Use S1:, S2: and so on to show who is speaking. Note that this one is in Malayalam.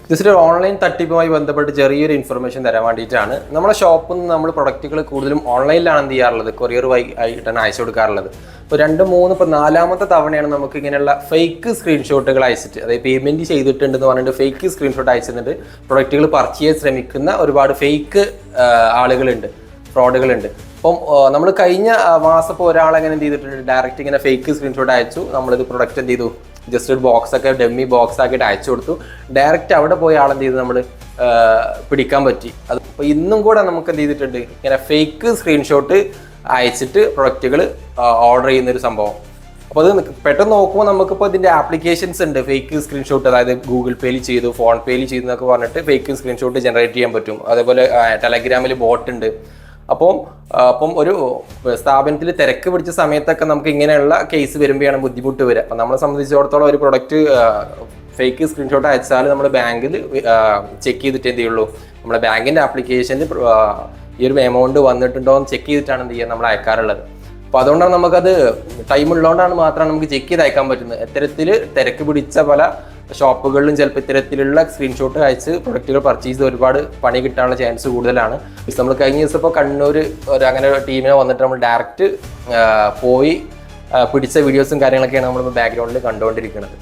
S1: ജസ്റ്റ് ഒരു ഓൺലൈൻ തട്ടിപ്പുമായി ബന്ധപ്പെട്ട് ചെറിയൊരു ഇൻഫർമേഷൻ തരാൻ വേണ്ടിയിട്ടാണ്. നമ്മുടെ ഷോപ്പിൽ നിന്ന് നമ്മൾ പ്രൊഡക്റ്റുകൾ കൂടുതലും ഓൺലൈനിലാണ് എന്ത് ചെയ്യാറുള്ളത്, കൊറിയർ വഴി ആയിട്ടാണ് അയച്ചു കൊടുക്കാറുള്ളത്. ഇപ്പോൾ 2, 3, ഇപ്പോൾ 4ാമത്തെ തവണയാണ് നമുക്ക് ഇങ്ങനെയുള്ള ഫേക്ക് സ്ക്രീൻഷോട്ടുകൾ അയച്ചിട്ട്, അതായത് പേയ്മെൻറ്റ് ചെയ്തിട്ടുണ്ടെന്ന് പറഞ്ഞിട്ട് ഫേക്ക് സ്ക്രീൻഷോട്ട് അയച്ചിട്ട് പ്രൊഡക്റ്റുകൾ പർച്ചേസ് ചെയ്യാൻ ശ്രമിക്കുന്ന ഒരുപാട് ഫേക്ക് ആളുകളുണ്ട്, ഫ്രോഡുകളുണ്ട്. അപ്പം നമ്മൾ കഴിഞ്ഞ മാസം ഇപ്പോൾ ഒരാളെങ്ങനെ എന്ത് ചെയ്തിട്ടുണ്ട്, ഡയറക്റ്റ് ഇങ്ങനെ ഫേക്ക് സ്ക്രീൻഷോട്ട് അയച്ചു. നമ്മളിത് പ്രൊഡക്റ്റ് എന്ത് ചെയ്തു, ജസ്റ്റ് ഒരു ബോക്സൊക്കെ ഡമ്മി ബോക്സ് ആക്കിയിട്ട് അയച്ചു കൊടുത്തു. ഡയറക്റ്റ് അവിടെ പോയി ആളെന്ത് ചെയ്ത് നമ്മൾ പിടിക്കാൻ പറ്റി. അത് ഇപ്പോൾ ഇന്നും കൂടെ നമുക്ക് എന്ത് ചെയ്തിട്ടുണ്ട്, ഇങ്ങനെ ഫേക്ക് സ്ക്രീൻഷോട്ട് അയച്ചിട്ട് പ്രൊഡക്റ്റുകൾ ഓർഡർ ചെയ്യുന്നൊരു സംഭവം. അപ്പോൾ അത് പെട്ടെന്ന് നോക്കുമ്പോൾ നമുക്കിപ്പോൾ ഇതിൻ്റെ ആപ്ലിക്കേഷൻസ് ഉണ്ട്, ഫേക്ക് സ്ക്രീൻഷോട്ട്, അതായത് ഗൂഗിൾ പേയിൽ ചെയ്തു, ഫോൺ പേയിൽ ചെയ്തു എന്നൊക്കെ പറഞ്ഞിട്ട് ഫേക്ക് സ്ക്രീൻഷോട്ട് ജനറേറ്റ് ചെയ്യാൻ പറ്റും. അതേപോലെ ടെലഗ്രാമിൽ ബോട്ട് ഉണ്ട്. അപ്പം ഒരു സ്ഥാപനത്തിൽ തിരക്ക് പിടിച്ച സമയത്തൊക്കെ നമുക്ക് ഇങ്ങനെയുള്ള കേസ് വരുമ്പോഴാണ് ബുദ്ധിമുട്ട് വരിക. അപ്പം നമ്മളെ സംബന്ധിച്ചിടത്തോളം ഒരു പ്രൊഡക്റ്റ് ഫേക്ക് സ്ക്രീൻഷോട്ട് അയച്ചാൽ നമ്മൾ ബാങ്കിൽ ചെക്ക് ചെയ്തിട്ട് എന്ത് ചെയ്യുള്ളൂ, നമ്മുടെ ബാങ്കിൻ്റെ ആപ്ലിക്കേഷനിൽ ഈ ഒരു എമൗണ്ട് വന്നിട്ടുണ്ടോ എന്ന് ചെക്ക് ചെയ്തിട്ടാണ് എന്ത് ചെയ്യുക നമ്മൾ അയക്കാറുള്ളത്. അപ്പോൾ അതുകൊണ്ടാണ് നമുക്കത് ടൈം ഉള്ളതുകൊണ്ടാണ് മാത്രമാണ് നമുക്ക് ചെക്ക് ചെയ്ത് അയക്കാൻ പറ്റുന്നത്. ഇത്തരത്തിൽ തിരക്ക് പിടിച്ച പല ഷോപ്പുകളിലും ചിലപ്പോൾ ഇത്തരത്തിലുള്ള സ്ക്രീൻഷോട്ട് അയച്ച് പ്രൊഡക്റ്റുകൾ പർച്ചേസ് ചെയ്ത് ഒരുപാട് പണി കിട്ടാനുള്ള ചാൻസ് കൂടുതലാണ്. നമ്മൾ കഴിഞ്ഞ ദിവസം ഇപ്പോൾ കണ്ണൂർ അങ്ങനെ ടീമിനെ വന്നിട്ട് നമ്മൾ ഡയറക്റ്റ് പോയി പിടിച്ച വീഡിയോസും കാര്യങ്ങളൊക്കെയാണ് നമ്മൾ ബാക്ക്ഗ്രൗണ്ടിൽ കണ്ടുകൊണ്ടിരിക്കുന്നത്.